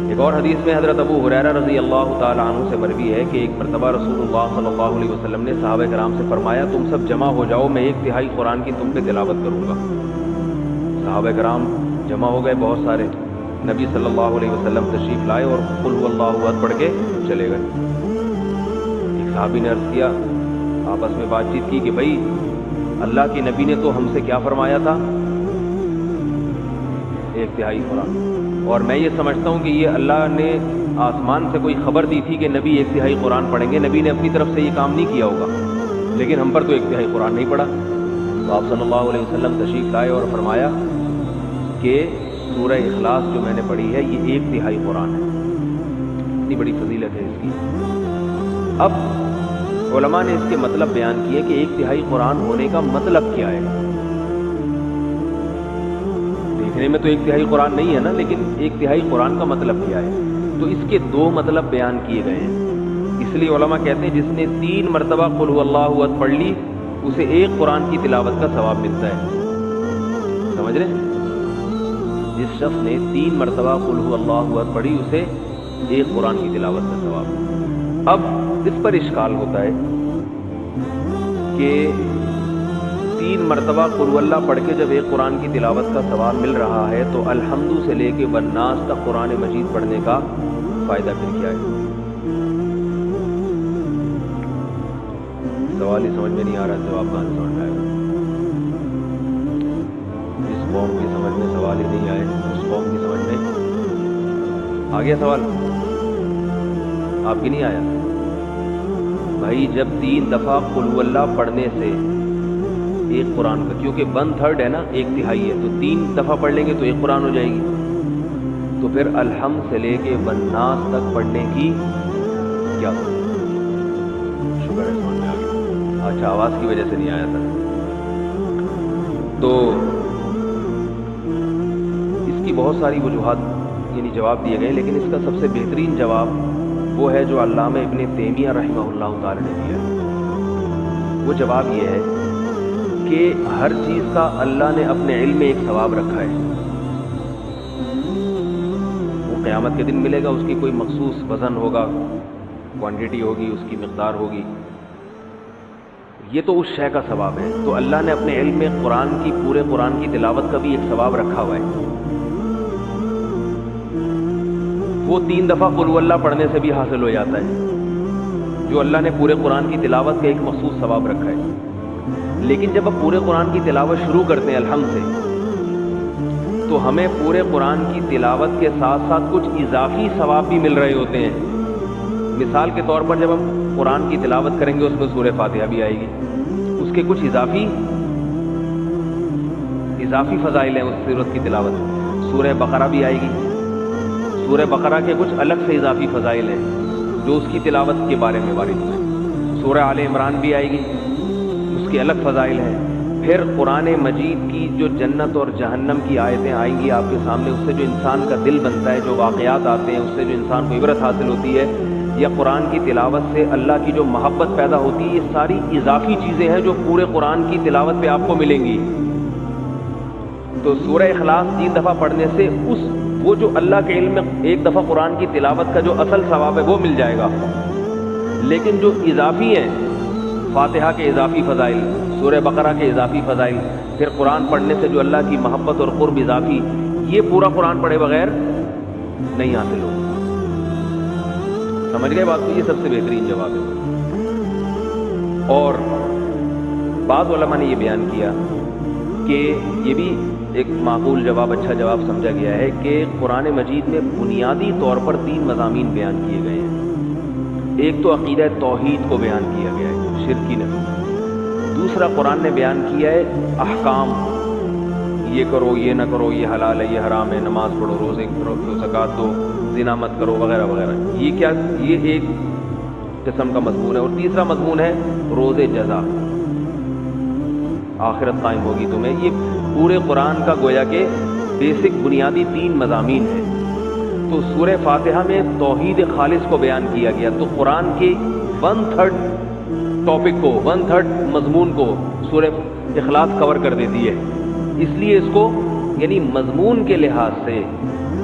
ایک اور حدیث میں حضرت ابو ہریرہ رضی اللہ تعالی عنہ سے مروی ہے کہ ایک مرتبہ رسول اللہ صلی اللہ علیہ وسلم نے صحابہ کرام سے فرمایا تم سب جمع ہو جاؤ، میں 1/3 قرآن کی تم پہ تلاوت کروں گا۔ صحابہ کرام جمع ہو گئے بہت سارے، نبی صلی اللہ علیہ وسلم تشریف لائے اور قل هو اللہ احد پڑھ کے چلے گئے۔ ایک صحابی نے عرض کیا، آپس میں بات چیت کی کہ بھائی اللہ کے نبی نے تو ہم سے کیا فرمایا تھا، 1/3 قرآن، اور میں یہ سمجھتا ہوں کہ یہ اللہ نے آسمان سے کوئی خبر دی تھی کہ نبی 1/3 قرآن پڑھیں گے، نبی نے اپنی طرف سے یہ کام نہیں کیا ہوگا، لیکن ہم پر تو 1/3 قرآن نہیں پڑھا۔ تو آپ صلی اللہ علیہ وسلم تشریف لائے اور فرمایا کہ سورہ اخلاص جو میں نے پڑھی ہے یہ 1/3 قرآن ہے، اتنی بڑی فضیلت ہے اس کی۔ اب علماء نے اس کے مطلب بیان کیے کہ 1/3 قرآن ہونے کا مطلب کیا ہے۔ دیکھنے میں تو 1/3 قرآن نہیں ہے نا، لیکن 1/3 قرآن کا مطلب کیا ہے؟ تو اس کے 2 مطلب بیان کیے گئے ہیں۔ اس لیے علماء کہتے ہیں جس نے 3 مرتبہ قل هو اللہ احد پڑھ لی اسے 1 قرآن کی تلاوت کا ثواب ملتا ہے۔ سمجھ رہے ہیں؟ جس شخص نے 3 مرتبہ قل هو اللہ احد پڑھی اسے 1 قرآن کی تلاوت کا ثواب۔ اب اس پر اشکال ہوتا ہے کہ 3 مرتبہ قل هو اللہ پڑھ کے جب 1 قرآن کی تلاوت کا ثواب مل رہا ہے تو الحمد سے لے کے والناس تک قرآن مجید پڑھنے کا فائدہ پھر کیا ہے؟ سوال ہی سمجھ میں نہیں آ رہا، جواب کہاں سے سمجھ میں آئے گا؟ جس قوم کی سمجھ میں سوال ہی نہیں آئے اس قوم کی سمجھ میں آ گیا سوال؟ آپ کی نہیں آیا؟ بھائی جب 3 دفعہ قل هو اللہ پڑھنے سے 1 قرآن کا، کیونکہ 1/3 ہے نا، 1/3 ہے، تو 3 دفعہ پڑھ لیں گے تو 1 قرآن ہو جائے گی، تو پھر الحمد سے لے کے والناس تک پڑھنے کی کیا؟ شکر ہے سمجھ میں آ گیا۔ اچھا آواز کی وجہ سے نہیں آیا تھا۔ تو اس کی بہت ساری وجوہات یعنی جواب دیے گئے، لیکن اس کا سب سے بہترین جواب وہ ہے جو علامہ ابن تیمیہ رحمہ اللہ تعالی نے دیا ہے۔ وہ جواب یہ ہے کہ ہر چیز کا اللہ نے اپنے علم میں ایک ثواب رکھا ہے، وہ قیامت کے دن ملے گا، اس کی کوئی مخصوص وزن ہوگا، کوانٹٹی ہوگی، اس کی مقدار ہوگی، یہ تو اس شے کا ثواب ہے۔ تو اللہ نے اپنے علم میں قرآن کی، پورے قرآن کی تلاوت کا بھی ایک ثواب رکھا ہوا ہے، وہ 3 دفعہ قل هو اللہ پڑھنے سے بھی حاصل ہو جاتا ہے، جو اللہ نے پورے قرآن کی تلاوت کا ایک مخصوص ثواب رکھا ہے۔ لیکن جب آپ پورے قرآن کی تلاوت شروع کرتے ہیں الحمد سے، تو ہمیں پورے قرآن کی تلاوت کے ساتھ ساتھ کچھ اضافی ثواب بھی مل رہے ہوتے ہیں۔ مثال کے طور پر جب ہم قرآن کی تلاوت کریں گے اس میں سورہ فاتحہ بھی آئے گی، اس کے کچھ اضافی فضائل ہیں اس سورت کی تلاوت۔ سورہ بقرہ بھی آئے گی، سورہ بقرہ کے کچھ الگ سے اضافی فضائل ہیں جو اس کی تلاوت کے بارے میں وارد ہوئے۔ سورہ آل عمران بھی آئے گی، اس کے الگ فضائل ہیں۔ پھر قرآن مجید کی جو جنت اور جہنم کی آیتیں آئیں گی آپ کے سامنے، اس سے جو انسان کا دل بنتا ہے، جو واقعات آتے ہیں اس سے جو انسان کو عبرت حاصل ہوتی ہے، یا قرآن کی تلاوت سے اللہ کی جو محبت پیدا ہوتی ہے، یہ ساری اضافی چیزیں ہیں جو پورے قرآن کی تلاوت پہ آپ کو ملیں گی۔ تو سورہ اخلاص 3 دفعہ پڑھنے سے وہ جو اللہ کے علم میں 1 دفعہ قرآن کی تلاوت کا جو اصل ثواب ہے وہ مل جائے گا، لیکن جو اضافی ہیں، فاتحہ کے اضافی فضائل، سورہ بقرہ کے اضافی فضائل، پھر قرآن پڑھنے سے جو اللہ کی محبت اور قرب اضافی، یہ پورا قرآن پڑھے بغیر نہیں حاصل ہوگا۔ سمجھ گئے بات کو؟ یہ سب سے بہترین جواب ہے۔ اور بعض علماء نے یہ بیان کیا کہ یہ بھی ایک معقول جواب، اچھا جواب سمجھا گیا ہے کہ قرآن مجید میں بنیادی طور پر 3 مضامین بیان کیے گئے ہیں۔ ایک تو عقیدہ توحید کو بیان کیا گیا ہے، شرک کی نفی۔ دوسرا قرآن نے بیان کیا ہے احکام، یہ کرو، یہ نہ کرو، یہ حلال ہے، یہ حرام ہے، نماز پڑھو، روزے کرو، زکوٰۃ دو، زنا مت کرو، وغیرہ وغیرہ۔ یہ ایک قسم کا مضمون ہے۔ اور تیسرا مضمون ہے روز جزا، آخرت قائم ہوگی تمہیں۔ یہ پورے قرآن کا گویا کہ بیسک بنیادی 3 مضامین ہیں۔ تو سورہ فاتحہ میں توحید خالص کو بیان کیا گیا، تو قرآن کے 1/3 ٹاپک کو، 1/3 مضمون کو سورہ اخلاص کور کر دیتی ہے، اس لیے اس کو یعنی مضمون کے لحاظ سے،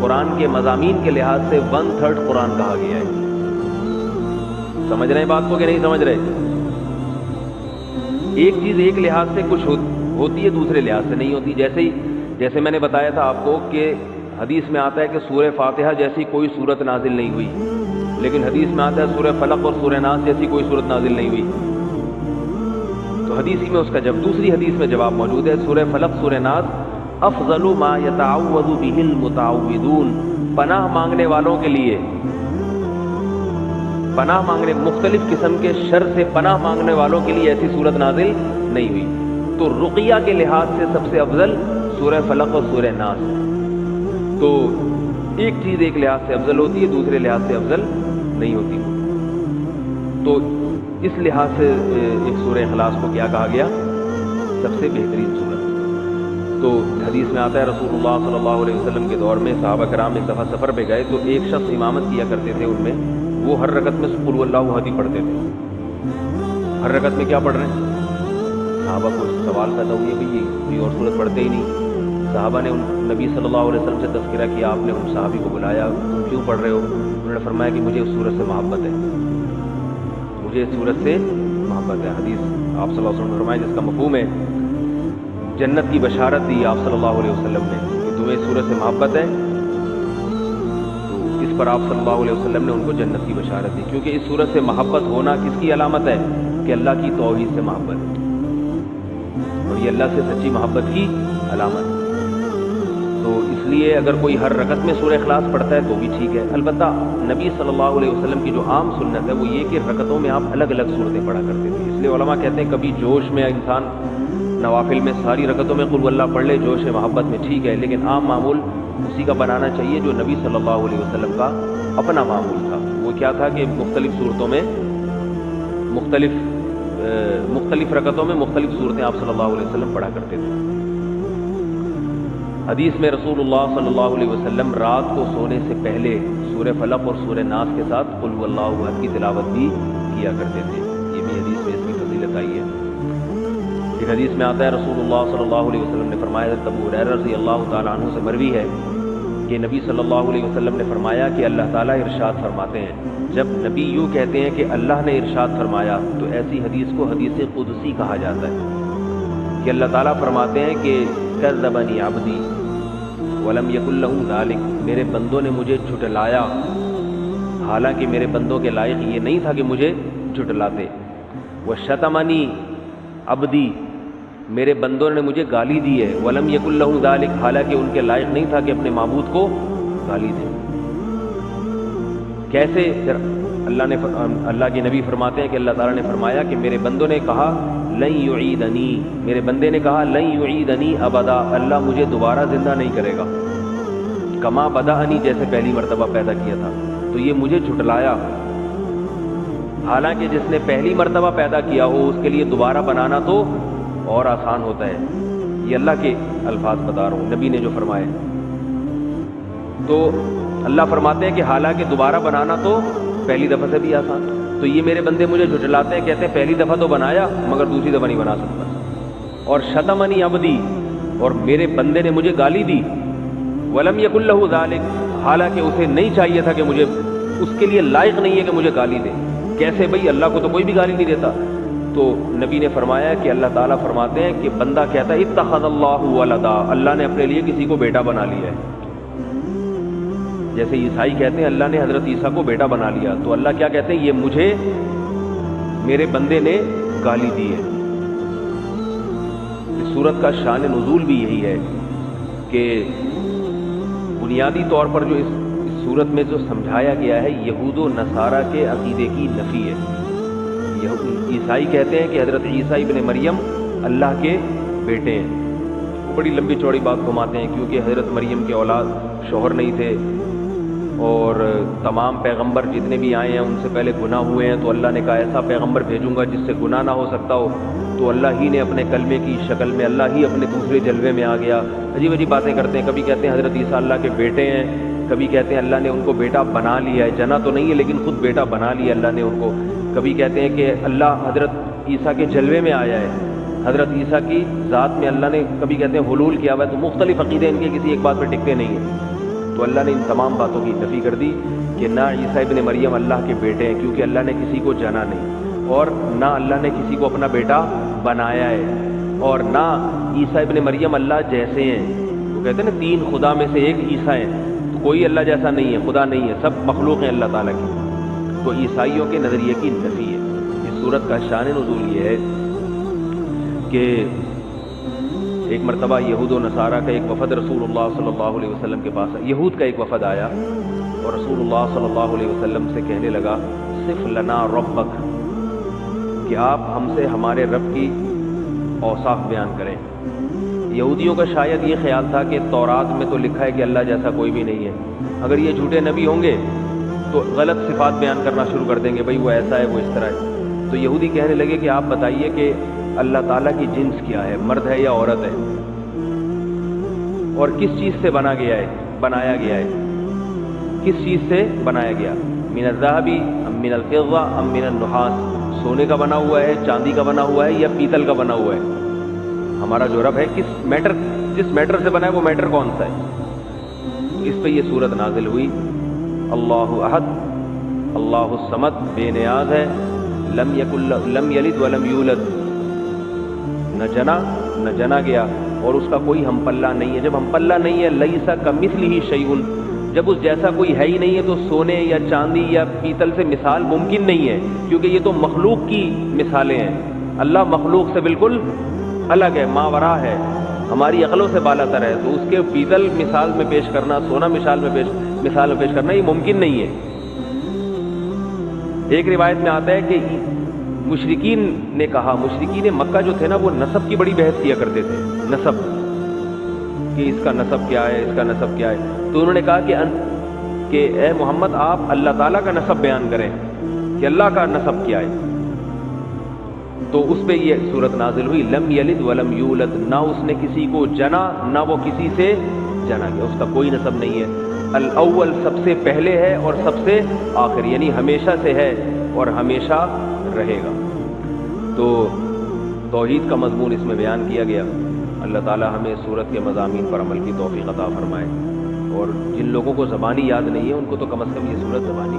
قرآن کے مضامین کے لحاظ سے 1/3 قرآن کہا گیا ہے۔ سمجھ رہے ہیں بات کو کہ نہیں سمجھ رہے؟ ایک چیز ایک لحاظ سے کچھ ہوتی ہے، دوسرے لحاظ سے نہیں ہوتی۔ جیسے میں نے بتایا تھا آپ کو کہ حدیث میں آتا ہے کہ سورہ فاتحہ جیسی کوئی سورت نازل نہیں ہوئی، لیکن حدیث میں آتا ہے سورہ فلق اور سورہ ناس جیسی کوئی سورت نازل نہیں ہوئی، تو حدیث میں اس کا جب دوسری حدیث میں جواب موجود ہے، سورہ فلق سورہ ناس افضل ما یتعوذ بہ المتعوذون، پناہ مانگنے والوں کے لیے، پناہ مانگنے مختلف قسم کے شر سے پناہ مانگنے والوں کے لیے ایسی صورت نازل نہیں ہوئی۔ تو رقیہ کے لحاظ سے سب سے افضل سورہ فلق اور سورہ ناس۔ تو ایک چیز ایک لحاظ سے افضل ہوتی ہے، دوسرے لحاظ سے افضل نہیں ہوتی۔ تو اس لحاظ سے ایک سورہ اخلاص کو کیا کہا گیا؟ سب سے بہترین سورت۔ تو حدیث میں آتا ہے رسول اللہ صلی اللہ علیہ وسلم کے دور میں صحابہ کرام ایک دفعہ سفر پہ گئے تو ایک شخص امامت کیا کرتے تھے ان میں، وہ ہر رکعت میں قل اللہ احد پڑھتے تھے۔ ہر رکعت میں کیا پڑھ رہے ہیں؟ صحابہ کو سوال پیدا ہوئی ہے بھئی کوئی اور سورت پڑھتے ہی نہیں۔ صحابہ نے نبی صلی اللہ علیہ وسلم سے تذکرہ کیا، آپ نے ان صحابی کو بلایا، تم کیوں پڑھ رہے ہو؟ انہوں نے فرمایا کہ مجھے اس سورت سے محبت ہے، مجھے اس سورت سے محبت ہے۔ حدیث آپ صلی اللہ علیہ وسلم نے فرمایا جس کا مفہوم ہے جنت کی بشارت دی آپ صلی اللہ علیہ وسلم نے کہ تمہیں اس سورت سے محبت ہے، تو اس پر آپ صلی اللہ علیہ وسلم نے ان کو جنت کی بشارت دی، کیونکہ اس سورت سے محبت ہونا کس کی علامت ہے؟ کہ اللہ کی توحید سے محبت، اور یہ اللہ سے سچی محبت کی علامت۔ تو اس لیے اگر کوئی ہر رکعت میں سورہ اخلاص پڑھتا ہے تو بھی ٹھیک ہے۔ البتہ نبی صلی اللہ علیہ وسلم کی جو عام سنت ہے وہ یہ کہ رکعتوں میں آپ الگ الگ صورتیں پڑھا کرتے تھے۔ اس لیے علماء کہتے ہیں کبھی جوش میں انسان نوافل میں ساری رکعتوں میں قل اللہ پڑھ لے جوش محبت میں، ٹھیک ہے، لیکن عام معمول اسی کا بنانا چاہیے جو نبی صلی اللہ علیہ وسلم کا اپنا معمول تھا۔ وہ کیا تھا کہ مختلف صورتوں میں مختلف رکعتوں میں مختلف صورتیں آپ صلی اللہ علیہ وسلم پڑھا کرتے تھے۔ حدیث میں رسول اللہ صلی اللہ علیہ وسلم رات کو سونے سے پہلے سورہ فلق اور سورہ ناس کے ساتھ قل هو اللہ احد کی تلاوت بھی کیا کرتے تھے۔ یہ بھی حدیث میں اس کی فضیلت آئی ہے۔ ایک حدیث میں آتا ہے رسول اللہ صلی اللہ علیہ وسلم نے فرمایا، حضرت ابو ہریرہ رضی اللہ تعالیٰ عنہ سے مروی ہے کہ نبی صلی اللہ علیہ وسلم نے فرمایا کہ اللہ تعالیٰ ارشاد فرماتے ہیں، جب نبی یوں کہتے ہیں کہ اللہ نے ارشاد فرمایا تو ایسی حدیث کو حدیث قدسی کہا جاتا ہے کہ اللہ تعالیٰ فرماتے ہیں کہ کذبنی عبدی ولم یکن لہ ذلک، میرے بندوں نے مجھے جھٹلایا حالانکہ میرے بندوں کے لائق یہ نہیں تھا کہ مجھے جھٹلاتے۔ وشتمنی عبدی، میرے بندوں نے مجھے گالی دی ہے، ولم یکن لہ ذلک، حالانکہ ان کے لائق نہیں تھا کہ اپنے معبود کو گالی دیں۔ کیسے؟ اللہ کے نبی فرماتے ہیں کہ اللہ تعالیٰ نے فرمایا کہ میرے بندوں نے کہا لن یعیدنی، میرے بندے نے کہا لن یعیدنی ابدا، اللہ مجھے دوبارہ زندہ نہیں کرے گا، کما بدأنی، جیسے پہلی مرتبہ پیدا کیا تھا۔ تو یہ مجھے جھٹلایا، حالانکہ جس نے پہلی مرتبہ پیدا کیا ہو اس کے لیے دوبارہ بنانا تو اور آسان ہوتا ہے۔ یہ اللہ کے الفاظ بتا رہا ہوں، نبی نے جو فرمائے۔ تو اللہ فرماتے ہیں کہ حالانکہ دوبارہ بنانا تو پہلی دفعہ سے بھی آسان، تو یہ میرے بندے مجھے جھٹلاتے ہیں، کہتے ہیں پہلی دفعہ تو بنایا مگر دوسری دفعہ نہیں بنا سکتا۔ اور شتمنی عبدی، اور میرے بندے نے مجھے گالی دی، ولم یکن لہ ذلک، حالانکہ اسے نہیں چاہیے تھا کہ مجھے، اس کے لیے لائق نہیں ہے کہ مجھے گالی دے۔ کیسے بھئی؟ اللہ کو تو کوئی بھی گالی نہیں دیتا۔ تو نبی نے فرمایا کہ اللہ تعالیٰ فرماتے ہیں کہ بندہ کہتا ہے اتخذ اللہ ولدا، اللہ نے اپنے لیے کسی کو بیٹا بنا لیا ہے۔ جیسے عیسائی کہتے ہیں اللہ نے حضرت عیسیٰ کو بیٹا بنا لیا، تو اللہ کیا کہتے ہیں؟ یہ مجھے میرے بندے نے گالی دی ہے۔ اس سورت کا شان نزول بھی یہی ہے کہ بنیادی طور پر جو اس سورت میں جو سمجھایا گیا ہے یہود و نصارہ کے عقیدے کی نفی ہے۔ عیسائی کہتے ہیں کہ حضرت عیسیٰ ابن مریم اللہ کے بیٹے ہیں، بڑی لمبی چوڑی بات گھماتے ہیں، کیونکہ حضرت مریم کے اولاد شوہر نہیں تھے، اور تمام پیغمبر جتنے بھی آئے ہیں ان سے پہلے گناہ ہوئے ہیں، تو اللہ نے کہا ایسا پیغمبر بھیجوں گا جس سے گناہ نہ ہو سکتا ہو، تو اللہ ہی نے اپنے کلمے کی شکل میں، اللہ ہی اپنے دوسرے جلوے میں آ گیا۔ عجیب عجیب باتیں کرتے ہیں، کبھی کہتے ہیں حضرت عیسیٰ اللہ کے بیٹے ہیں، کبھی کہتے ہیں اللہ نے ان کو بیٹا بنا لیا ہے، جنا تو نہیں ہے لیکن خود بیٹا بنا لیا اللہ نے ان کو، کبھی کہتے ہیں کہ اللہ حضرت عیسیٰ کے جلوے میں آیا ہے، حضرت عیسیٰ کی ذات میں اللہ نے کبھی کہتے ہیں حلول کیا ہوا ہے، تو مختلف عقیدے ان کے کسی ایک بات پہ ٹکتے نہیں ہیں، تو اللہ نے ان تمام باتوں کی نفی کر دی کہ نہ عیسیٰ ابن مریم اللہ کے بیٹے ہیں، کیونکہ اللہ نے کسی کو جنا نہیں، اور نہ اللہ نے کسی کو اپنا بیٹا بنایا ہے، اور نہ عیسیٰ ابن مریم اللہ جیسے ہیں۔ وہ کہتے ہیں نا تین خدا میں سے ایک عیسیٰ ہیں، تو کوئی اللہ جیسا نہیں ہے، خدا نہیں ہے، سب مخلوق ہیں اللہ تعالیٰ کی۔ تو عیسائیوں کے نظریے کی نفی ہے۔ اس صورت کا شان نزول یہ ہے کہ ایک مرتبہ یہود و نصارہ کا ایک وفد رسول اللہ صلی اللہ علیہ وسلم کے پاس، یہود کا ایک وفد آیا اور رسول اللہ صلی اللہ علیہ وسلم سے کہنے لگا صف لنا ربک، کہ آپ ہم سے ہمارے رب کی اوصاف بیان کریں۔ یہودیوں کا شاید یہ خیال تھا کہ تورات میں تو لکھا ہے کہ اللہ جیسا کوئی بھی نہیں ہے، اگر یہ جھوٹے نبی ہوں گے تو غلط صفات بیان کرنا شروع کر دیں گے، بھئی وہ ایسا ہے، وہ اس طرح ہے۔ تو یہودی کہنے لگے کہ آپ بتائیے کہ اللہ تعالیٰ کی جنس کیا ہے، مرد ہے یا عورت ہے، اور کس چیز سے بنایا گیا ہے، کس چیز سے بنایا گیا، من الذهب ام من الفضة ام من النحاس، سونے کا بنا ہوا ہے، چاندی کا بنا ہوا ہے، یا پیتل کا بنا ہوا ہے۔ ہمارا جو رب ہے جس میٹر سے بنا ہے وہ میٹر کون سا ہے؟ اس پہ یہ صورت نازل ہوئی، اللہ احد اللہ الصمد، بے نیاز ہے، لم یلد ولم یولد، نہ جنا گیا اور اس کا کوئی ہم پلہ نہیں ہے۔ جب ہم پلہ نہیں ہے، لیسا کمثلہ شیء، جب اس جیسا کوئی ہے ہی نہیں ہے، تو سونے یا چاندی یا پیتل سے مثال ممکن نہیں ہے، کیونکہ یہ تو مخلوق کی مثالیں ہیں۔ اللہ مخلوق سے بالکل الگ ہے، ماورا ہے، ہماری عقلوں سے بالا تر ہے، تو اس کے پیتل مثال میں پیش کرنا، سونا مثال میں پیش کرنا یہ ممکن نہیں ہے۔ ایک روایت میں آتا ہے کہ مشرکین نے کہا، مشرکین مکہ جو تھے نا، وہ نسب کی بڑی بحث کیا کرتے تھے، نسب، کہ اس کا نسب کیا ہے، اس کا نسب کیا ہے۔ تو انہوں نے کہا کہ اے محمد آپ اللہ تعالیٰ کا نسب بیان کریں کہ اللہ کا نسب کیا ہے۔ تو اس پہ یہ صورت نازل ہوئی، لم یلد ولم یولد، نہ اس نے کسی کو جنا، نہ وہ کسی سے جنا گیا، اس کا کوئی نسب نہیں ہے۔ الاول سب سے پہلے ہے اور سب سے آخر، یعنی ہمیشہ سے ہے اور ہمیشہ رہے گا۔ تو توحید کا مضمون اس میں بیان کیا گیا۔ اللہ تعالی ہمیں سورت کے مضامین پر عمل کی توفیق عطا فرمائے، اور جن لوگوں کو زبانی یاد نہیں ہے ان کو تو کم از کم یہ سورت زبانی